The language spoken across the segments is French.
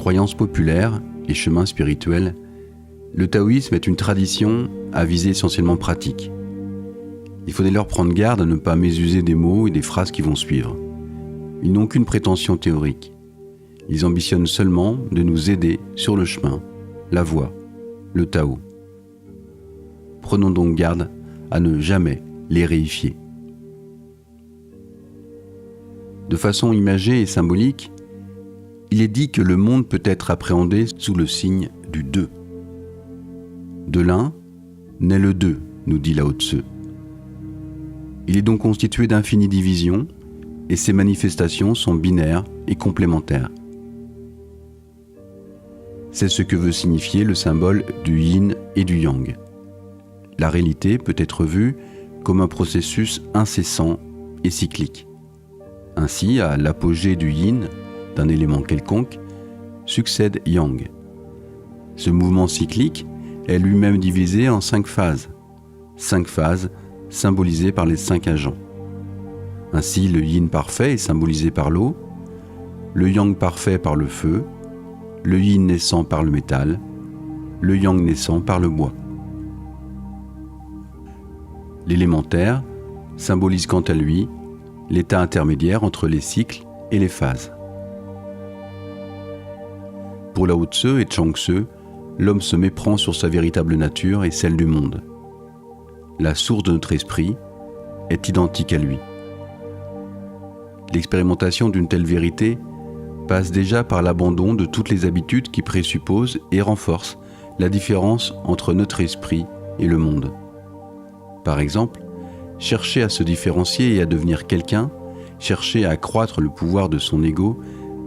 Croyance populaire et chemin spirituel, le taoïsme est une tradition à visée essentiellement pratique. Il faut dès lors prendre garde à ne pas mésuser des mots et des phrases qui vont suivre. Ils n'ont qu'une prétention théorique. Ils ambitionnent seulement de nous aider sur le chemin, la voie, le Tao. Prenons donc garde à ne jamais les réifier. De façon imagée et symbolique, il est dit que le monde peut être appréhendé sous le signe du deux. De l'un naît le deux, nous dit Lao Tse. Il est donc constitué d'infinies divisions et ses manifestations sont binaires et complémentaires. C'est ce que veut signifier le symbole du yin et du yang. La réalité peut être vue comme un processus incessant et cyclique. Ainsi, à l'apogée du yin, d'un élément quelconque, succède yang. Ce mouvement cyclique est lui-même divisé en 5 phases symbolisées par les 5 agents. Ainsi, le yin parfait est symbolisé par l'eau, le yang parfait par le feu, le yin naissant par le métal, le yang naissant par le bois. L'élémentaire symbolise quant à lui l'état intermédiaire entre les cycles et les phases. Pour Lao Tse et Chuang Tzu, l'homme se méprend sur sa véritable nature et celle du monde. La source de notre esprit est identique à lui. L'expérimentation d'une telle vérité passe déjà par l'abandon de toutes les habitudes qui présupposent et renforcent la différence entre notre esprit et le monde. Par exemple, chercher à se différencier et à devenir quelqu'un, chercher à accroître le pouvoir de son ego,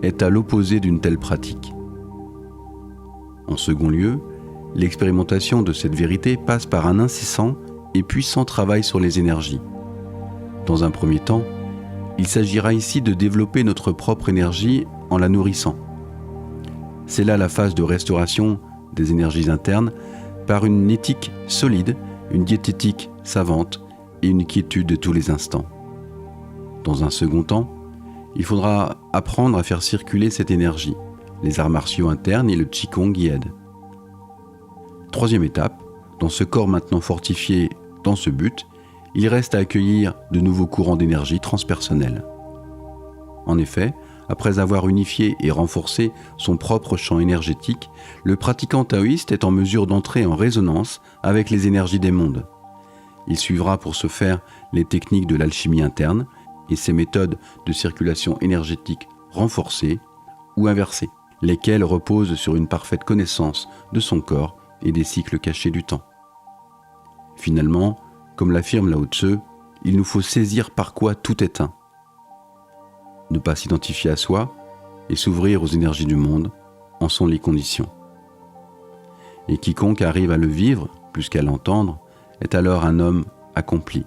est à l'opposé d'une telle pratique. En second lieu, l'expérimentation de cette vérité passe par un incessant et puissant travail sur les énergies. Dans un premier temps, il s'agira ici de développer notre propre énergie en la nourrissant. C'est là la phase de restauration des énergies internes par une éthique solide, une diététique savante et une quiétude de tous les instants. Dans un second temps, il faudra apprendre à faire circuler cette énergie. Les arts martiaux internes et le Qigong y aident. Troisième étape, dans ce corps maintenant fortifié dans ce but, il reste à accueillir de nouveaux courants d'énergie transpersonnels. En effet, après avoir unifié et renforcé son propre champ énergétique, le pratiquant taoïste est en mesure d'entrer en résonance avec les énergies des mondes. Il suivra pour ce faire les techniques de l'alchimie interne et ses méthodes de circulation énergétique renforcées ou inversées, lesquelles reposent sur une parfaite connaissance de son corps et des cycles cachés du temps. Finalement, comme l'affirme Lao Tse, il nous faut saisir par quoi tout est un. Ne pas s'identifier à soi et s'ouvrir aux énergies du monde en sont les conditions. Et quiconque arrive à le vivre, plus qu'à l'entendre, est alors un homme accompli.